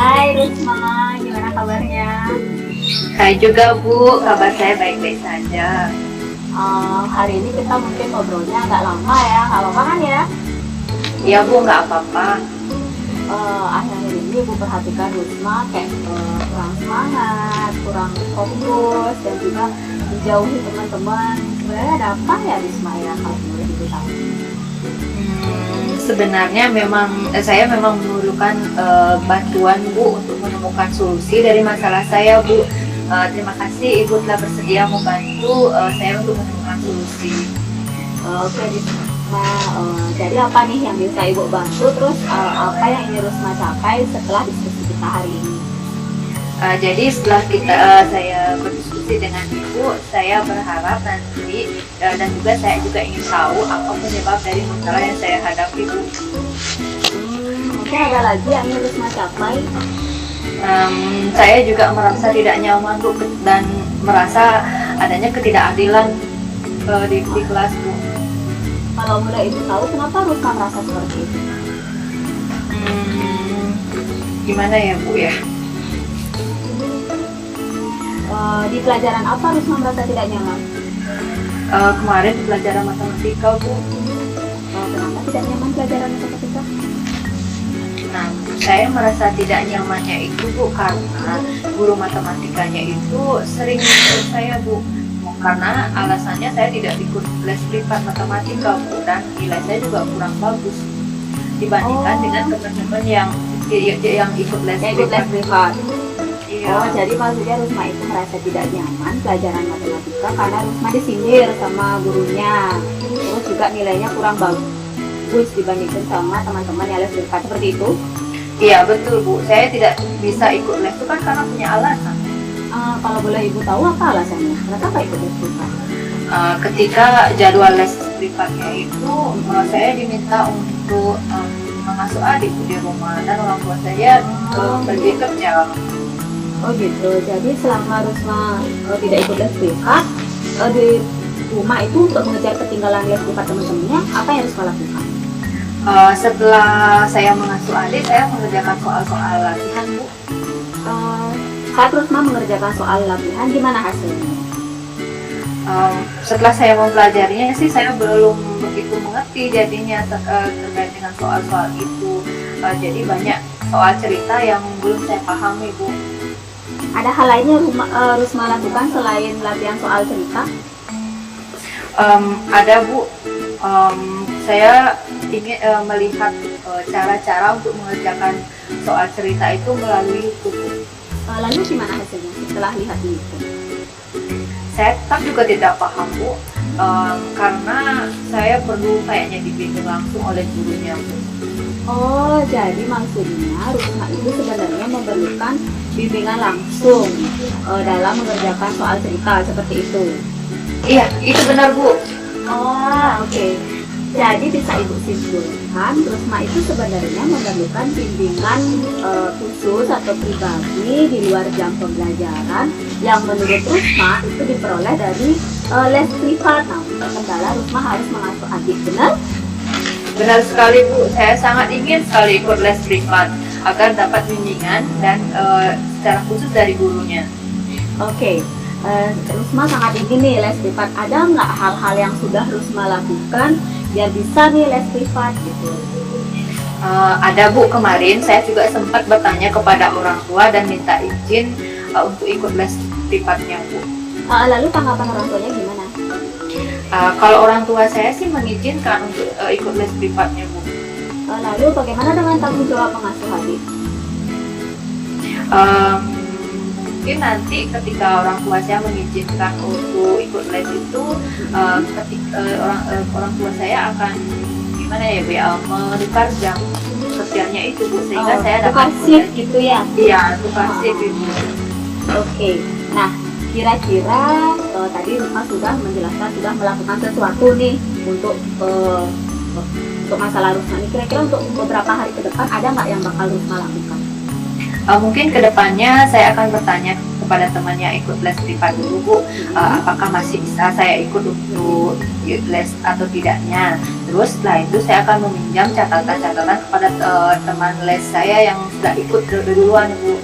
Hai Risma, gimana kabarnya? Hai juga Bu, kabar saya baik-baik saja. Hari ini kita mungkin ngobrolnya agak lama ya, nggak apa-apa kan ya? Iya Bu, nggak apa-apa. Akhir-akhir ini Ibu perhatikan Risma kayak kurang semangat, kurang fokus, dan juga menjauhi teman-teman. Sebenarnya ada apa ya Risma ya, kalau boleh Ibu tahu? Sebenarnya saya memang memerlukan bantuan Bu untuk menemukan solusi dari masalah saya Bu. Terima kasih Ibu telah bersedia membantu saya untuk menemukan solusi. Oke Risma, jadi apa nih yang bisa Ibu bantu? Terus apa yang ingin Risma capai setelah diskusi kita hari ini? Jadi setelah saya berdiskusi dengan Ibu, saya berharap nanti dan juga saya juga ingin tahu apa penyebab dari masalah yang saya hadapi Bu. Mungkin ada lagi yang ingin Risma capai? Saya juga merasa tidak nyaman Bu, dan merasa adanya ketidakadilan di kelas Bu. Kalau boleh Ibu tahu kenapa Risma merasa seperti itu? Gimana ya Bu ya? Di pelajaran apa Risma merasa tidak nyaman? Kemarin di pelajaran matematika Bu. Kenapa tidak nyaman pelajaran matematika? Nah, saya merasa tidak nyamannya itu Bu karena guru matematikanya itu sering menurut saya Bu. Karena alasannya saya tidak ikut les privat matematika Bu, dan nilai saya juga kurang bagus dibandingkan dengan teman-teman yang ikut les privat. Iya. Jadi maksudnya Risma itu merasa tidak nyaman pelajaran matematika karena Risma disindir sama gurunya. Terus juga nilainya kurang bagus dibandingkan sama teman-teman yang les privat, seperti itu? Iya betul Bu, saya tidak bisa ikut les itu kan karena punya alasan. Kalau boleh Ibu tahu apa alasannya? Kenapa ikut les privat? Ketika jadwal les privatnya itu saya diminta untuk mengasuh adik di rumah, dan orang tua saya pergi kerja. Oh gitu. Jadi selama Rusma tidak ikut les privat di rumah itu untuk mengejar ketinggalan les privat teman-temannya, apa yang Rusma lakukan? Setelah saya mengasuh adik, saya mengerjakan soal-soal latihan, Bu. Saat Rusma mengerjakan soal latihan, gimana hasilnya? Setelah saya mempelajarinya sih, saya belum begitu mengerti jadinya terkait dengan soal-soal itu. Jadi banyak soal cerita yang belum saya pahami, Bu. Ada hal lainnya Rusma lakukan selain latihan soal cerita? Ada, Bu. Saya ingin melihat cara-cara untuk mengerjakan soal cerita itu melalui YouTube. Lalu gimana hasilnya setelah lihat di YouTube? Saya tetap juga tidak paham, Bu, karena saya perlu kayaknya dibimbing langsung oleh gurunya, Bu. Oh, jadi maksudnya Rusma itu sebenarnya memerlukan bimbingan langsung dalam mengerjakan soal cerita seperti itu. Iya, itu benar, Bu. Oh, oke. Jadi bisa Ibu simpulkan, Rusma itu sebenarnya memerlukan bimbingan khusus atau pribadi di luar jam pembelajaran yang menurut Rusma itu diperoleh dari les privat. Namun terkendala Rusma harus mengasuh adik, benar? Benar sekali, Bu. Saya sangat ingin sekali ikut les privat agar dapat bimbingan dan secara khusus dari gurunya. Oke. Rusma sangat ingin nih les privat. Ada nggak hal-hal yang sudah Rusma lakukan biar bisa nih les privat gitu? Ada, Bu. Kemarin saya juga sempat bertanya kepada orang tua dan minta izin untuk ikut les privatnya, Bu. Lalu tanggapan orang tuanya gimana? Kalau orang tua saya sih mengizinkan untuk ikut les privatnya, Bu. Lalu bagaimana dengan tanggung jawab pengasuh adik? Mungkin nanti ketika orang tua saya mengizinkan untuk ikut les itu, ketika orang tua saya akan gimana ya, Bu, menukar jam kerjanya itu, Bu, sehingga saya dapat shift gitu ya? Iya, tukar shift itu. Oke. Nah, kira-kira tadi Rusma sudah menjelaskan, sudah melakukan sesuatu nih untuk masalah Rusma ini. Kira-kira untuk beberapa hari ke depan ada nggak yang bakal Rusma lakukan? Mungkin kedepannya saya akan bertanya kepada temannya ikut les privat dulu, Bu, apakah masih bisa saya ikut untuk les atau tidaknya. Terus setelah itu saya akan meminjam catatan-catatan kepada teman les saya yang sudah ikut duluan, Bu.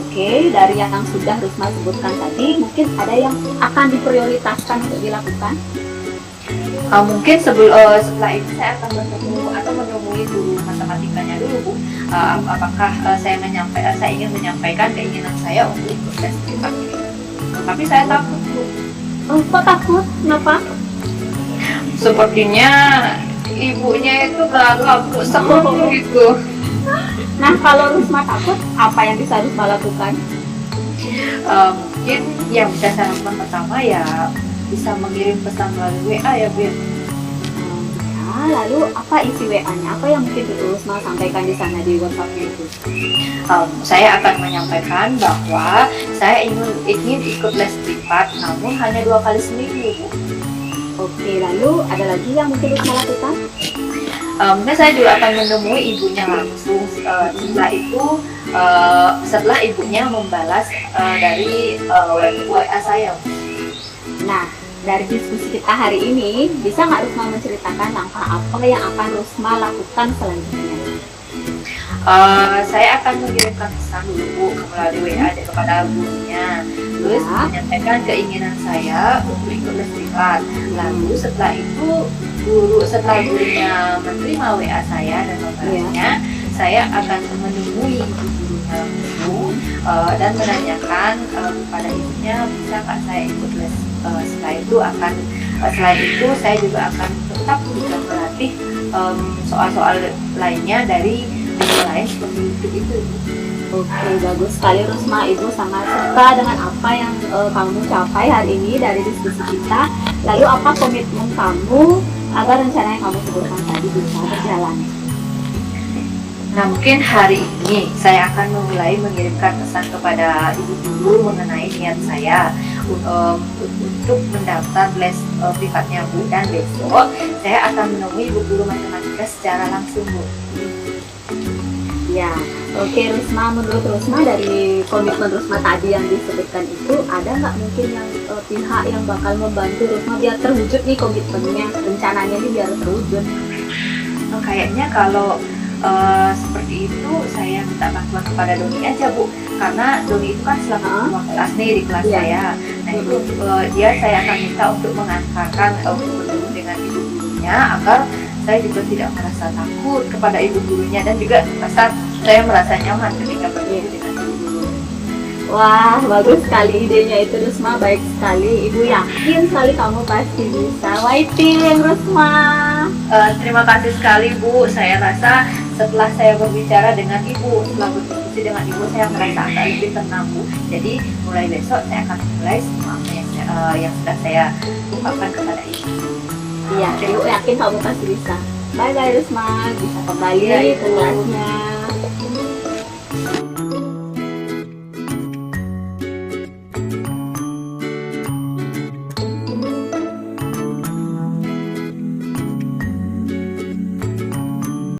Oke. Dari yang sudah Rusma sebutkan tadi, mungkin ada yang akan diprioritaskan untuk dilakukan? Mungkin setelah itu saya akan menemui guru matematikanya dulu, Bu. Apakah saya ingin menyampaikan keinginan saya untuk ikut les privat ini. Tapi saya takut, Bu. Kok takut? Kenapa? Sepertinya ibunya itu galak, Bu, seperti itu. Nah, kalau Rusma takut, apa yang bisa Rusma lakukan? Mungkin yang bisa saya lakukan pertama ya bisa mengirim pesan melalui WA ya, Bu. Lalu apa isi WA-nya? Apa yang mungkin Rusma sampaikan di sana di WhatsApp-nya itu? Saya akan menyampaikan bahwa saya ingin ikut les privat, namun hanya 2 kali seminggu, Bu. Oke, lalu ada lagi yang mungkin Rusma lakukan? Mungkin saya juga akan menemui ibunya langsung. Setelah ibunya membalas dari WA saya. Nah, dari diskusi kita hari ini, bisa nggak Rusma menceritakan langkah apa yang akan Rusma lakukan selanjutnya? Saya akan mengirimkan pesan dulu, Bu, melalui WA kepada gurunya. Terus menyampaikan keinginan saya untuk ikut les privat. Lalu setelah itu setelah gurunya menerima WA saya dan membalasnya, saya akan menemui gurunya langsung dan menanyakan kepada ibunya bisa nggak saya ikut les. Selain itu saya juga akan tetap juga melatih soal-soal lainnya dari dunia lain seperti itu. Oke, bagus sekali Rusma. Ibu sangat suka dengan apa yang kamu capai hari ini dari diskusi kita. Lalu apa komitmen kamu agar rencana yang kamu sebutkan tadi bisa berjalan? Nah, mungkin hari ini saya akan memulai mengirimkan pesan kepada ibu guru mengenai niat saya untuk mendaftar les privatnya Bu, dan besok saya akan menemui ibu guru matematika secara langsung Bu. Ya, oke Rusma, menurut Rusma dari komitmen Rusma tadi yang disebutkan itu, ada nggak mungkin yang pihak yang bakal membantu Rusma biar terwujud nih komitmennya, rencananya nih biar terwujud? Kayaknya kalau seperti itu saya minta bantuan kepada Doni aja Bu, karena Doni itu kan selaku ketua kelas nih di kelas Iya. saya. Nah itu saya akan minta untuk mengantarkan untuk bertemu dengan ibu gurunya, agar saya juga tidak merasa takut kepada ibu gurunya, dan juga saya merasa nyaman ketika bertemu dengan ibu guru. Wah, bagus sekali idenya itu Rusma, baik sekali. Ibu yakin sekali kamu pasti bisa. Waiting Rusma. Terima kasih sekali Bu, saya rasa setelah saya berbicara dengan ibu, setelah berdiskusi dengan ibu, saya merasa agak lebih tenang Bu. Jadi mulai besok saya akan mulai semua yang sudah saya ungkapkan kepada ibu. Iya, Ibu yakin kamu pasti bisa. Bye bye Rusma, bisa kembali Iya, ke Ibu. kelasnya.